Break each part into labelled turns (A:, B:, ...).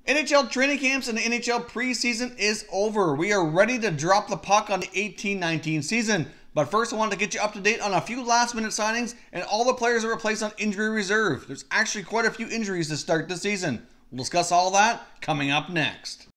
A: NHL training camps and the NHL preseason is over. We are ready to drop the puck on the 18-19 season. But first, I wanted to get you up to date on a few last-minute signings and all the players that were placed on injury reserve. There's actually quite a few injuries to start the season. We'll discuss all that coming up next.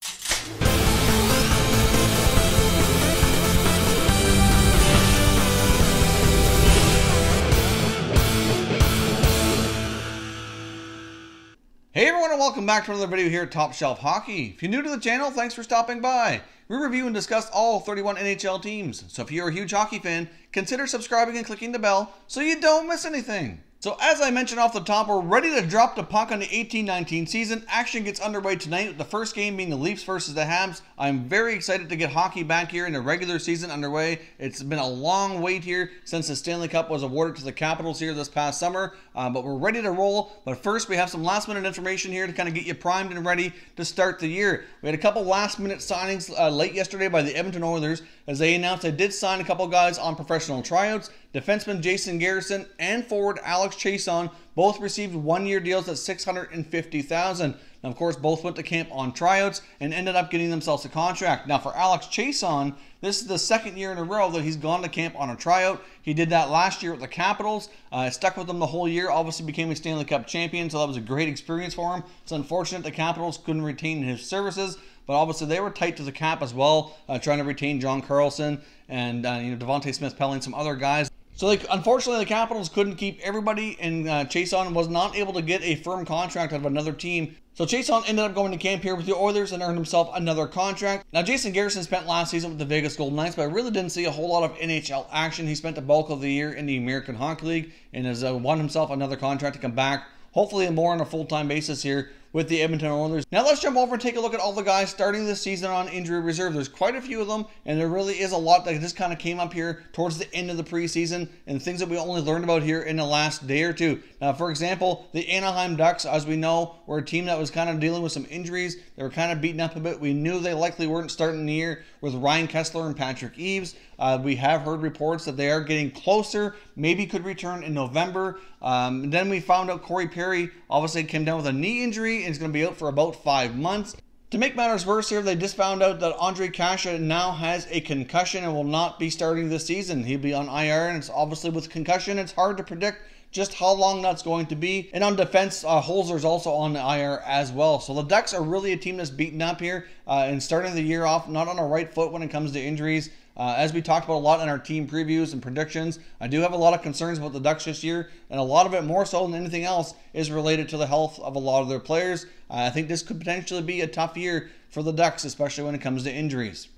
A: Hey everyone, and welcome back to another video here at Top Shelf Hockey. If you're new to the channel, thanks for stopping by. We review and discuss all 31 NHL teams, so if you're a huge hockey fan, consider subscribing and clicking the bell so you don't miss anything. So as I mentioned off the top, we're ready to drop the puck on the 18-19 season. Action gets underway tonight, with the first game being the Leafs versus the Habs. I'm very excited to get hockey back here in the regular season underway. It's been a long wait here since the Stanley Cup was awarded to the Capitals here this past summer, but we're ready to roll. But first, we have some last minute information here to kind of get you primed and ready to start the year. We had a couple last minute signings late yesterday by the Edmonton Oilers, as they announced they did sign a couple guys on professional tryouts. Defenseman Jason Garrison and forward Alex Chiasson both received one-year deals at $650,000. Now, of course, both went to camp on tryouts and ended up getting themselves a contract. Now, for Alex Chiasson, this is the second year in a row that he's gone to camp on a tryout. He did that last year with the Capitals. It stuck with him the whole year. Obviously became a Stanley Cup champion, so that was a great experience for him. It's unfortunate the Capitals couldn't retain his services, but obviously they were tight to the cap as well, trying to retain John Carlson and Devontae Smith-Pelly, some other guys. So unfortunately, the Capitals couldn't keep everybody, and Chiasson was not able to get a firm contract out of another team. So Chiasson ended up going to camp here with the Oilers and earned himself another contract. Now, Jason Garrison spent last season with the Vegas Golden Knights, but I really didn't see a whole lot of NHL action. He spent the bulk of the year in the American Hockey League and has won himself another contract to come back, hopefully more on a full-time basis here with the Edmonton Oilers. Now let's jump over and take a look at all the guys starting this season on injury reserve. There's quite a few of them, and there really is a lot that just kind of came up here towards the end of the preseason and things that we only learned about here in the last day or two. Now, for example, the Anaheim Ducks, as we know, were a team that was kind of dealing with some injuries. They were kind of beaten up a bit. We knew they likely weren't starting the year with Ryan Kessler and Patrick Eaves. We have heard reports that they are getting closer, maybe could return in November. Then we found out Corey Perry obviously came down with a knee injury and is going to be out for about 5 months. To make matters worse here, they just found out that Andre Kasha now has a concussion and will not be starting this season. He'll be on IR, and it's obviously with concussion, it's hard to predict just how long that's going to be. And on defense, Holzer's also on the IR as well. So the Ducks are really a team that's beaten up here and starting the year off not on a right foot when it comes to injuries. As we talked about a lot in our team previews and predictions, I do have a lot of concerns about the Ducks this year, and a lot of it, more so than anything else, is related to the health of a lot of their players. I think this could potentially be a tough year for the Ducks, especially when it comes to injuries.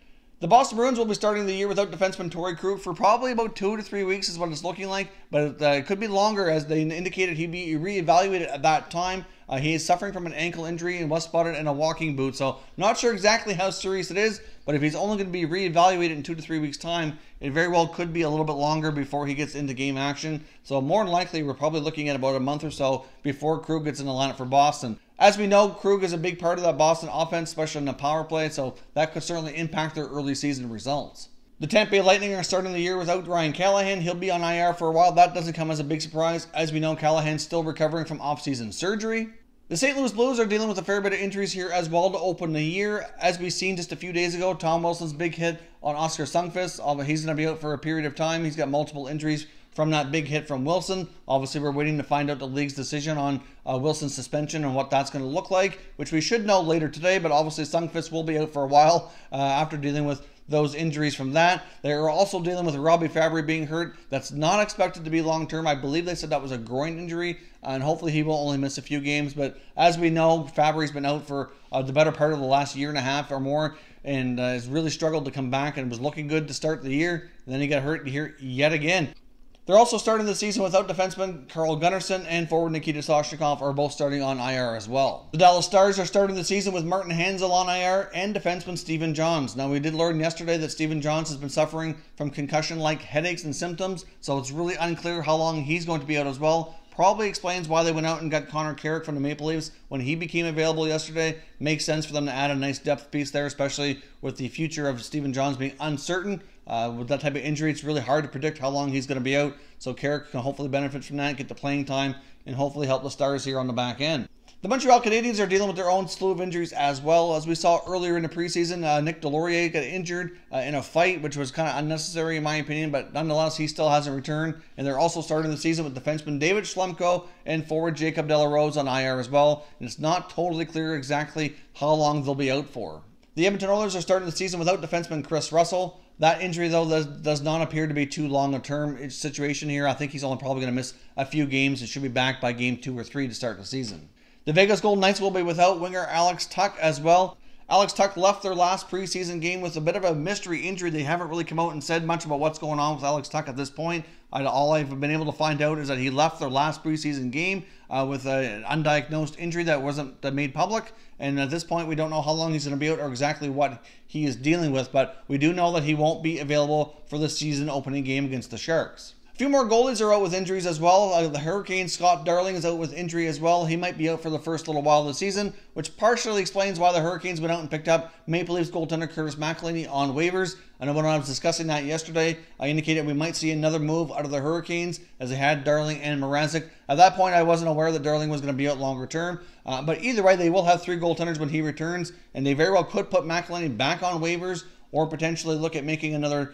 A: The Boston Bruins will be starting the year without defenseman Torrey Krug for probably about 2 to 3 weeks is what it's looking like, but it could be longer, as they indicated he'd be reevaluated at that time. He is suffering from an ankle injury and was spotted in a walking boot, so not sure exactly how serious it is, but if he's only going to be reevaluated in 2 to 3 weeks' time, it very well could be a little bit longer before he gets into game action. So more than likely, we're probably looking at about a month or so before Krug gets in the lineup for Boston. As we know, Krug is a big part of that Boston offense, especially in the power play, so that could certainly impact their early season results. The Tampa Bay Lightning are starting the year without Ryan Callahan. He'll be on IR for a while. That doesn't come as a big surprise. As we know, Callahan's still recovering from off-season surgery. The St. Louis Blues are dealing with a fair bit of injuries here as well to open the year. As we've seen just a few days ago, Tom Wilson's big hit on Oscar Sundqvist, although he's going to be out for a period of time. He's got multiple injuries from that big hit from Wilson. Obviously, we're waiting to find out the league's decision on Wilson's suspension and what that's going to look like, which we should know later today, but obviously Sundqvist will be out for a while after dealing with those injuries from that. They're also dealing with Robbie Fabry being hurt. That's not expected to be long-term. I believe they said that was a groin injury, and hopefully he will only miss a few games. But as we know, Fabry's been out for the better part of the last year and a half or more, and has really struggled to come back and was looking good to start the year. And then he got hurt here yet again. They're also starting the season without defenseman Carl Gunnarsson, and forward Nikita Soshnikov are both starting on IR as well. The Dallas Stars are starting the season with Martin Hanzal on IR and defenseman Stephen Johns. Now, we did learn yesterday that Stephen Johns has been suffering from concussion-like headaches and symptoms, so it's really unclear how long he's going to be out as well. Probably explains why they went out and got Connor Carrick from the Maple Leafs when he became available yesterday. Makes sense for them to add a nice depth piece there, especially with the future of Stephen Johns being uncertain. With that type of injury, it's really hard to predict how long he's going to be out. So Carrick can hopefully benefit from that, get the playing time, and hopefully help the Stars here on the back end. The Montreal Canadiens are dealing with their own slew of injuries as well. As we saw earlier in the preseason, Nick Delorier got injured in a fight, which was kind of unnecessary in my opinion, but nonetheless, he still hasn't returned. And they're also starting the season with defenseman David Schlemko and forward Jacob Delarose on IR as well. And it's not totally clear exactly how long they'll be out for. The Edmonton Oilers are starting the season without defenseman Chris Russell. That injury, though, does not appear to be too long a term situation here. I think he's only probably going to miss a few games and should be back by game 2 or 3 to start the season. The Vegas Golden Knights will be without winger Alex Tuch as well. Alex Tuch left their last preseason game with a bit of a mystery injury. They haven't really come out and said much about what's going on with Alex Tuch at this point. All I've been able to find out is that he left their last preseason game with an undiagnosed injury that wasn't made public. And at this point, we don't know how long he's going to be out or exactly what he is dealing with. But we do know that he won't be available for the season opening game against the Sharks. A few more goalies are out with injuries as well. The Hurricanes' Scott Darling is out with injury as well. He might be out for the first little while of the season, which partially explains why the Hurricanes went out and picked up Maple Leafs goaltender Curtis McElhinney on waivers. I know when I was discussing that yesterday, I indicated we might see another move out of the Hurricanes as they had Darling and Mrazek. At that point, I wasn't aware that Darling was going to be out longer term. But either way, they will have 3 goaltenders when he returns, and they very well could put McElhinney back on waivers or potentially look at making another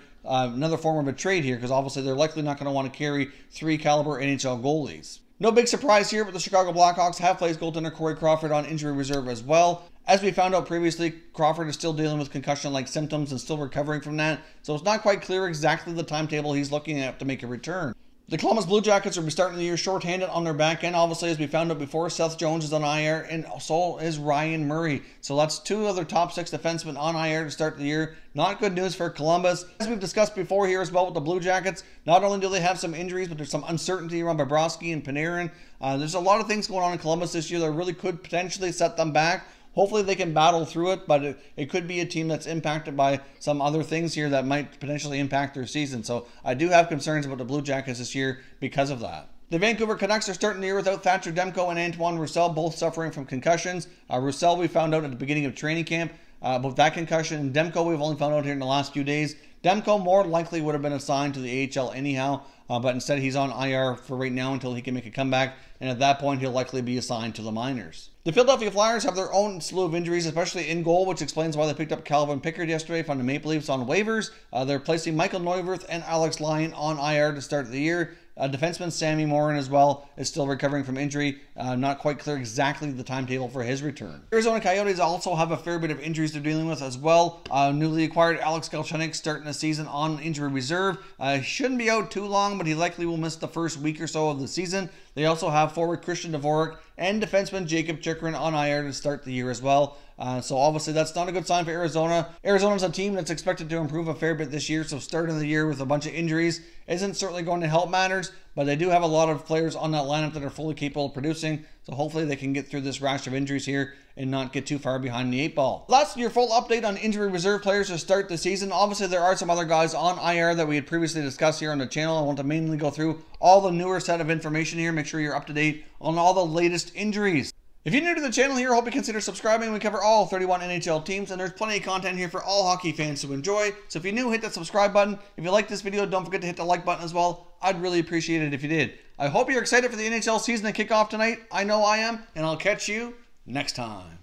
A: form of a trade here, because obviously they're likely not going to want to carry 3 caliber NHL goalies. No big surprise here, but the Chicago Blackhawks have placed goaltender Corey Crawford on injury reserve as well. As we found out previously, Crawford is still dealing with concussion-like symptoms and still recovering from that, so it's not quite clear exactly the timetable he's looking at to make a return. The Columbus Blue Jackets will be starting the year shorthanded on their back end. Obviously, as we found out before, Seth Jones is on IR, and so is Ryan Murray. So that's 2 other top 6 defensemen on IR to start the year. Not good news for Columbus. As we've discussed before here as well with the Blue Jackets, not only do they have some injuries, but there's some uncertainty around Bobrovsky and Panarin. There's a lot of things going on in Columbus this year that really could potentially set them back. Hopefully they can battle through it, but it could be a team that's impacted by some other things here that might potentially impact their season. So I do have concerns about the Blue Jackets this year because of that. The Vancouver Canucks are starting the year without Thatcher Demko and Antoine Roussel, both suffering from concussions. Roussel we found out at the beginning of training camp about that concussion, and Demko we've only found out here in the last few days. Demko more likely would have been assigned to the AHL anyhow, but instead he's on IR for right now until he can make a comeback, and at that point he'll likely be assigned to the minors. The Philadelphia Flyers have their own slew of injuries, especially in goal, which explains why they picked up Calvin Pickard yesterday from the Maple Leafs on waivers. They're placing Michael Neuwirth and Alex Lyon on IR to start the year. Defenseman Sammy Morin as well is still recovering from injury. Not quite clear exactly the timetable for his return. Arizona Coyotes also have a fair bit of injuries they're dealing with as well. Newly acquired Alex Galchenyuk starting the season on injury reserve. Shouldn't be out too long, but he likely will miss the first week or so of the season. They also have forward Christian Dvorak and defenseman Jacob Chychrun on IR to start the year as well. So obviously that's not a good sign for Arizona. Arizona's a team that's expected to improve a fair bit this year, so starting the year with a bunch of injuries isn't certainly going to help matters, but they do have a lot of players on that lineup that are fully capable of producing, so hopefully they can get through this rash of injuries here and not get too far behind the 8 ball. That's your full update on injury reserve players to start the season. Obviously there are some other guys on IR that we had previously discussed here on the channel. I want to mainly go through all the newer set of information here, make sure you're up to date on all the latest injuries. If you're new to the channel here, I hope you consider subscribing. We cover all 31 NHL teams, and there's plenty of content here for all hockey fans to enjoy. So if you're new, hit that subscribe button. If you like this video, don't forget to hit the like button as well. I'd really appreciate it if you did. I hope you're excited for the NHL season to kick off tonight. I know I am, and I'll catch you next time.